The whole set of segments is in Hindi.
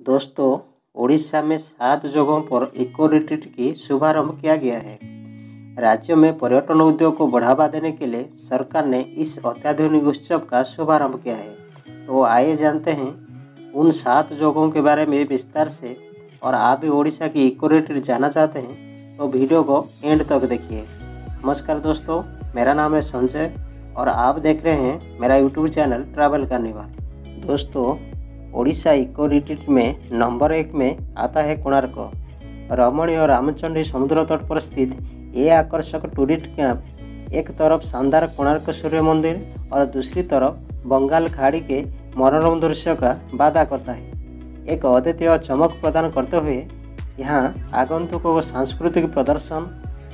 दोस्तों, ओडिशा में 7 जगहों पर इको रिट्रीट की शुभारंभ किया गया है। राज्य में पर्यटन उद्योग को बढ़ावा देने के लिए सरकार ने इस अत्याधुनिक उत्सव का शुभारंभ किया है। तो आइए जानते हैं उन 7 जगहों के बारे में विस्तार से। और आप भी ओडिशा की इको रिट्रीट जाना चाहते हैं तो वीडियो को एंड तक देखिए। नमस्कार दोस्तों, मेरा नाम है संजय और आप देख रहे हैं मेरा यूट्यूब चैनल ट्रैवल कार्निवल। दोस्तों, ओडिशा इको रिट्रीट में नंबर 1 में आता है कोणार्क। रमणीय और रामचंडी समुद्र तट पर स्थित ये आकर्षक टूरिस्ट कैंप एक तरफ शानदार कोणार्क सूर्य मंदिर और दूसरी तरफ बंगाल खाड़ी के मनोरम दृश्य का वादा करता है। एक अद्वितीय चमक प्रदान करते हुए यहाँ आगंतुकों को सांस्कृतिक प्रदर्शन,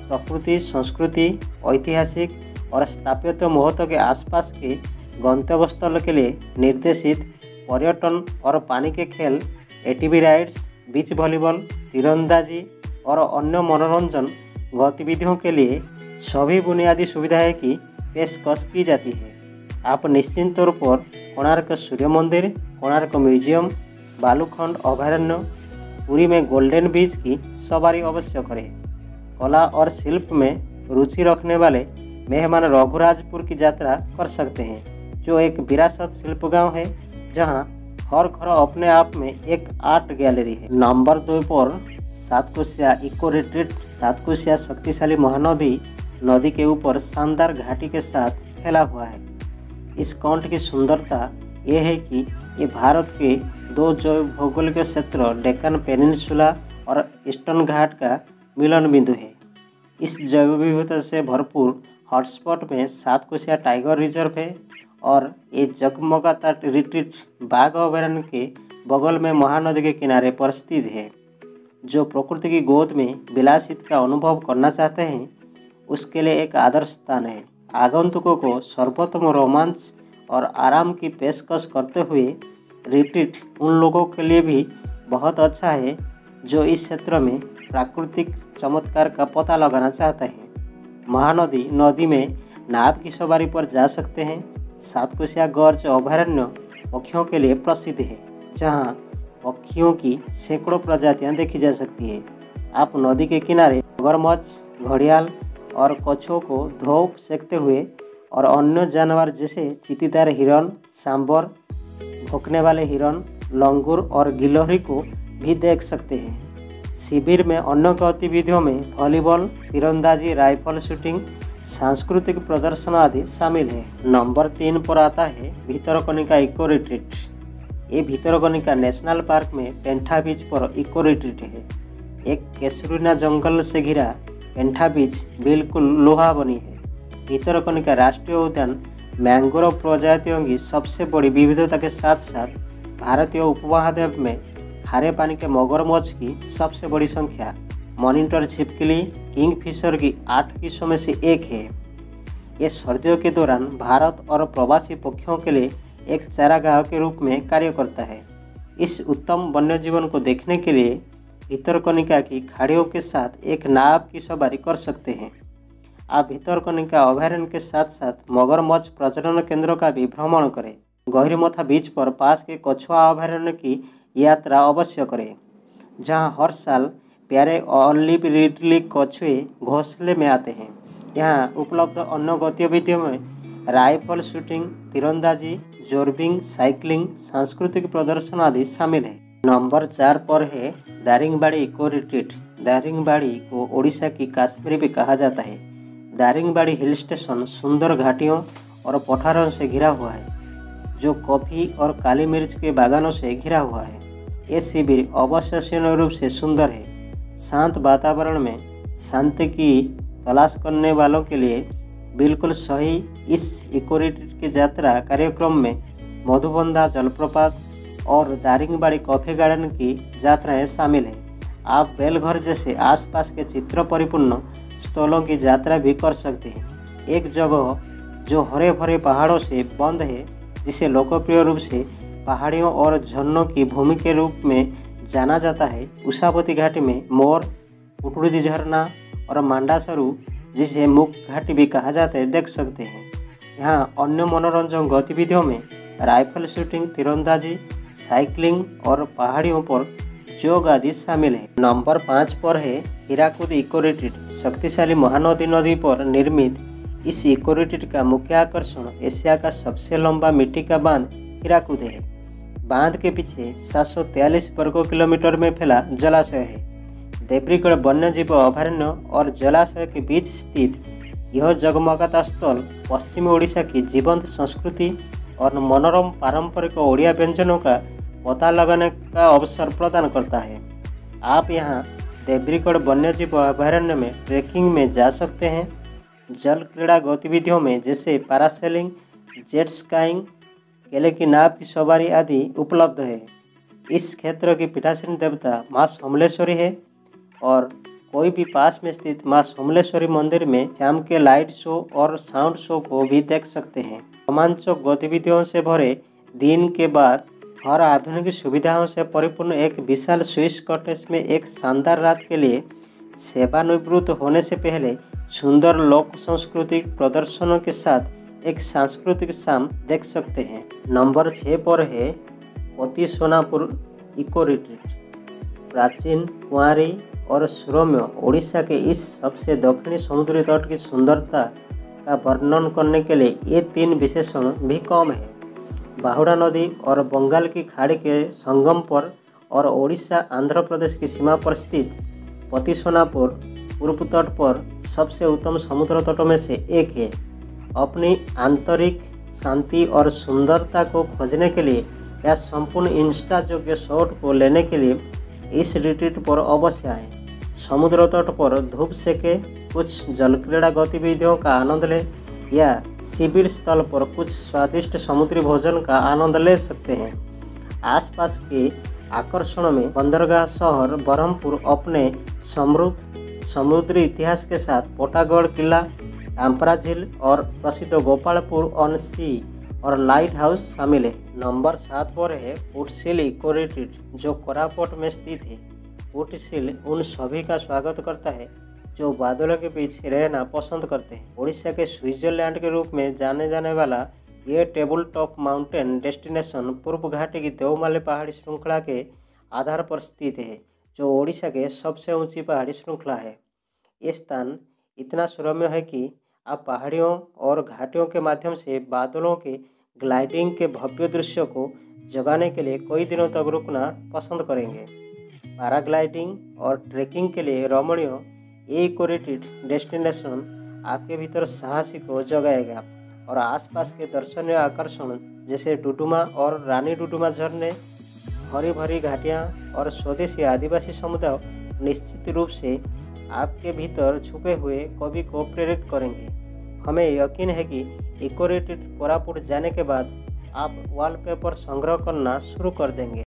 प्रकृति, संस्कृति, ऐतिहासिक और स्थापत्य महत्व के आसपास के गंतव्य स्थल के लिए निर्देशित पर्यटन और पानी के खेल, एटीवी राइड्स, बीच वॉलीबॉल, तीरंदाजी और अन्य मनोरंजन गतिविधियों के लिए सभी बुनियादी सुविधाएं की पेशकश की जाती है। आप निश्चित तौर पर कोणार्क सूर्य मंदिर, कोणार्क म्यूजियम, बालूखंड अभयारण्य, पुरी में गोल्डन बीच की सवारी अवश्य करें। कला और शिल्प में रुचि रखने वाले मेहमान रघुराजपुर की यात्रा कर सकते हैं, जो एक विरासत शिल्प गांव है जहां हर घर अपने आप में एक आर्ट गैलरी है। नंबर 2 पर सातकोशिया इको रिट्रीट। सातकोशिया शक्तिशाली महानदी नदी के ऊपर शानदार घाटी के साथ फैला हुआ है। इस कांड की सुंदरता यह है कि ये भारत के 2 जैव भौगोलिक क्षेत्र डेक्कन पेनिनसुला और ईस्टर्न घाट का मिलन बिंदु है। इस जैव विविधता से भरपूर हॉटस्पॉट में सातकोशिया टाइगर रिजर्व है और ये जगमगाता रिट्रीट बाघ अभयारण्य के बगल में महानदी के किनारे पर स्थित है। जो प्रकृति की गोद में विलासित का अनुभव करना चाहते हैं उसके लिए एक आदर्श स्थान है। आगंतुकों को सर्वोत्तम रोमांच और आराम की पेशकश करते हुए रिट्रीट उन लोगों के लिए भी बहुत अच्छा है जो इस क्षेत्र में प्राकृतिक चमत्कार का पता लगाना चाहते हैं। महानदी नदी में नाव की सवारी पर जा सकते हैं। सातकोशिया गर्ज अभयारण्य पक्षियों के लिए प्रसिद्ध है, जहां पक्षियों की सैकड़ों प्रजातियां देखी जा सकती है। आप नदी के किनारे मगरमच्छ, घड़ियाल और कछुओं को धूप सेकते हुए और अन्य जानवर जैसे चीतीदार हिरन, सांबर, भौंकने वाले हिरन, लंगूर और गिलोहरी को भी देख सकते हैं। शिविर में अन्य गतिविधियों में वॉलीबॉल, तीरंदाजी, राइफल शूटिंग, सांस्कृतिक प्रदर्शन आदि शामिल है। नंबर 3 पर आता है भितरकनिका इको रिट्रीट। ये भितरकनिका नेशनल पार्क में पेंठा बीच पर इको रिट्रीट है। एक केसुरिना जंगल से घिरा पेंठा बीच बिल्कुल लोहा बनी है। भितरकनिका राष्ट्रीय उद्यान मैंग्रोव प्रजातियों की सबसे बड़ी विविधता के साथ साथ भारतीय उपमहाद्वीप में खारे पानी के मगरमच्छ की सबसे बड़ी संख्या, मॉनिटर छिपकली, किंगफिशर की 8 किस्मों में से एक है। ये सर्दियों के दौरान भारत और प्रवासी पक्षियों के लिए एक चारागाह के रूप में कार्य करता है। इस उत्तम वन्य जीवन को देखने के लिए भितरकनिका की खाड़ियों के साथ एक नाव की सवारी कर सकते हैं। आप भितरकनिका अभयारण्य के साथ साथ मगरमच्छ प्रजनन केंद्र का भी भ्रमण करें। गहिरमथा बीच पर पास के कछुआ अभयारण्य की यात्रा अवश्य करें, जहां हर साल प्यारे ऑलिव रिडली कछुए घोंसले में आते हैं। यहाँ उपलब्ध अन्य गतिविधियों में राइफल शूटिंग, तीरंदाजी, जोर्बिंग, साइकिलिंग, सांस्कृतिक प्रदर्शन आदि शामिल है। नंबर 4 पर है दारिंगबाड़ी इको रिट्रीट। दारिंगबाड़ी को ओडिशा की कश्मीर भी कहा जाता है। दारिंगबाड़ी हिल स्टेशन सुंदर घाटियों और पठारों से घिरा हुआ है, जो कॉफ़ी और काली मिर्च के बागानों से घिरा हुआ है। ये शिविर अविश्वसनीय रूप से सुंदर है। शांत वातावरण में शांति की तलाश करने वालों के लिए बिल्कुल सही इस इको रिट्रीट की यात्रा कार्यक्रम में मधुबंधा जलप्रपात और दारिंगबाड़ी कॉफी गार्डन की यात्राएं शामिल हैं। आप बेलघर जैसे आसपास के चित्र परिपूर्ण स्थलों की यात्रा भी कर सकते हैं। एक जगह जो हरे भरे पहाड़ों से बंद है, जिसे लोकप्रिय रूप से पहाड़ियों और झरनों की भूमि के रूप में जाना जाता है, उषावती घाटी में मोर, पुटुड़ी झरना और मांडासरू, जिसे मुख घाटी भी कहा जाता है, देख सकते हैं। यहाँ अन्य मनोरंजन गतिविधियों में राइफल शूटिंग, तीरंदाजी, साइकिलिंग और पहाड़ियों पर योग आदि शामिल है। नंबर 5 पर है हीराकुद इको रिट्रीट। शक्तिशाली महानदी नदी पर निर्मित इस इको रिट्रीट का मुख्य आकर्षण एशिया का सबसे लंबा मिट्टी का बांध हीराकुद है। बांध के पीछे 743 वर्ग किलोमीटर में फैला जलाशय है। देब्रीगढ़ वन्यजीव अभयारण्य और जलाशय के बीच स्थित यह जगमगाता स्थल पश्चिमी ओडिशा की जीवंत संस्कृति और मनोरम पारंपरिक ओडिया व्यंजनों का पता लगाने का अवसर प्रदान करता है। आप यहाँ देब्रीगढ़ वन्यजीव अभयारण्य में ट्रेकिंग में जा सकते हैं। जल क्रीड़ा गतिविधियों में जैसे पैरासेलिंग, जेट स्काइंग, केले की नाव की सवारी आदि उपलब्ध है। इस क्षेत्र की पीठासीन देवता माँ सोमलेश्वरी है और कोई भी पास में स्थित माँ सोमलेश्वरी मंदिर में शाम के लाइट शो और साउंड शो को भी देख सकते हैं। रोमांचक गतिविधियों से भरे दिन के बाद हर आधुनिक सुविधाओं से परिपूर्ण एक विशाल स्विस कॉटेज में एक शानदार रात के लिए सेवानिवृत्त होने से पहले सुंदर लोक सांस्कृतिक प्रदर्शनों के साथ एक सांस्कृतिक शाम देख सकते हैं। नंबर 6 पर है पति सोनापुर इको रिट्रीट। प्राचीन, कुंवारी और सुरम्य ओडिशा के इस सबसे दक्षिणी समुद्री तट की सुंदरता का वर्णन करने के लिए ये 3 विशेषण भी कम है। बाहुड़ा नदी और बंगाल की खाड़ी के संगम पर और ओडिशा आंध्र प्रदेश की सीमा पर स्थित पति सोनापुर पूर्व तट पर सबसे उत्तम समुद्र तटों में से एक है। अपनी आंतरिक शांति और सुंदरता को खोजने के लिए या संपूर्ण इंस्टा योग्य शॉट को लेने के लिए इस रिट्रीट पर अवश्य आएं। समुद्र तट पर धूप सेके, कुछ जल क्रीड़ा गतिविधियों का आनंद लें या शिविर स्थल पर कुछ स्वादिष्ट समुद्री भोजन का आनंद ले सकते हैं। आसपास के आकर्षणों में बंदरगाह शहर बरहमपुर अपने समृद्ध समुद्री इतिहास के साथ पोटागढ़ किला, टाम्परा झील और प्रसिद्ध गोपालपुर ऑन सी और लाइट हाउस शामिल है। नंबर 7 पर है पुटसिल इको रिट्रीट जो कोरापुट में स्थित है। पुटसिल उन सभी का स्वागत करता है जो बादलों के बीच रहना पसंद करते हैं। ओडिशा के स्विट्जरलैंड के रूप में जाने जाने वाला ये टेबल टॉप माउंटेन डेस्टिनेशन पूर्व घाटी की देवमाली पहाड़ी श्रृंखला के आधार पर स्थित है जो ओडिशा के सबसे ऊंची पहाड़ी श्रृंखला है। ये स्थान इतना सुरम्य है कि आप पहाड़ियों और घाटियों के माध्यम से बादलों के ग्लाइडिंग के भव्य दृश्य को जगाने के लिए कई दिनों तक रुकना पसंद करेंगे। पैराग्लाइडिंग और ट्रेकिंग के लिए रमणीय ये इको रिट्रीट डेस्टिनेशन आपके भीतर साहसी को जगाएगा और आसपास के दर्शनीय आकर्षण जैसे डुडुमा और रानी डुडुमा झरने, हरी भरी घाटियाँ और स्वदेशी आदिवासी समुदाय निश्चित रूप से आपके भीतर छुपे हुए कवि को प्रेरित करेंगे। हमें यकीन है कि इको रिट्रीट कोरापुट जाने के बाद आप वॉलपेपर संग्रह करना शुरू कर देंगे।